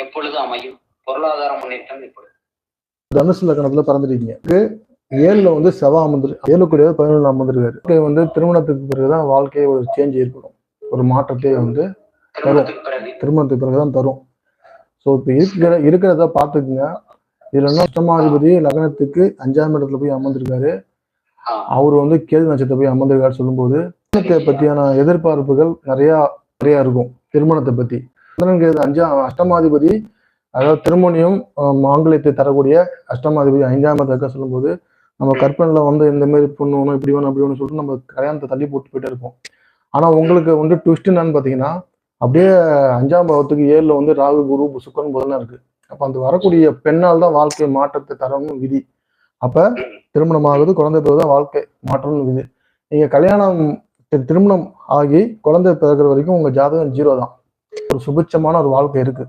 எப்பொழுது அமையும்? பொருளாதார முன்னேற்றம் எப்பொழுது? தனுசு லக்னத்துல பிறந்திருக்கீங்க. 7ல வந்து செவ்வாய் அமர்ந்து 7 11 அமர்ந்திருக்காரு. வந்து திருமணத்துக்கு பிறகுதான் வாழ்க்கையை ஒரு சேஞ்ச் ஏற்படும். ஒரு மாற்றத்தை வந்து திருமணத்துக்கு பிறகுதான் தரும். ஸோ இப்ப இருக்கிறத பார்த்துக்குங்க. இதுல என்ன அஷ்டமாதிபதி லக்னத்துக்கு 5ஆம் இடத்துல போய் அமர்ந்திருக்காரு. அவரு வந்து கேது நட்சத்திரத்தை போய் அமர்ந்திருக்காரு சொல்லும்போது திருமணத்தை பத்தியான எதிர்பார்ப்புகள் நிறைய இருக்கும். திருமணத்தை பத்தி 5அஷ்டமாதிபதி, அதாவது திருமணியும் மாங்கல்யத்தை தரக்கூடிய அஷ்டமாதிபதி 5ஆம் இடத்துல சொல்லும்போது நம்ம கற்பனையில வந்து இந்த மாதிரி பொண்ணு வேணும், இப்படி வேணும், அப்படி வேணும்னு சொல்லிட்டு நம்ம கல்யாணத்தை தள்ளி போட்டு போயிட்டே இருப்போம். ஆனா உங்களுக்கு வந்து ட்விஸ்ட் என்னன்னு பாத்தீங்கன்னா, அப்படியே 5ஆம் பாவத்துக்கு 7ல வந்து ராகு, குரு, சுக்கிரன் புதன் இருக்கு. அப்ப அந்த வரக்கூடிய பெண்ணால் தான் வாழ்க்கை மாற்றத்தை தரணும் விதி. அப்ப திருமணம் ஆகுது, குழந்தை பிறகுதான் வாழ்க்கை மாற்றம்னு விதி. நீங்க கல்யாணம் திருமணம் ஆகி குழந்தை பிறகுற வரைக்கும் உங்க ஜாதகம் 0 தான். ஒரு சுபிட்சமான ஒரு வாழ்க்கை இருக்கு.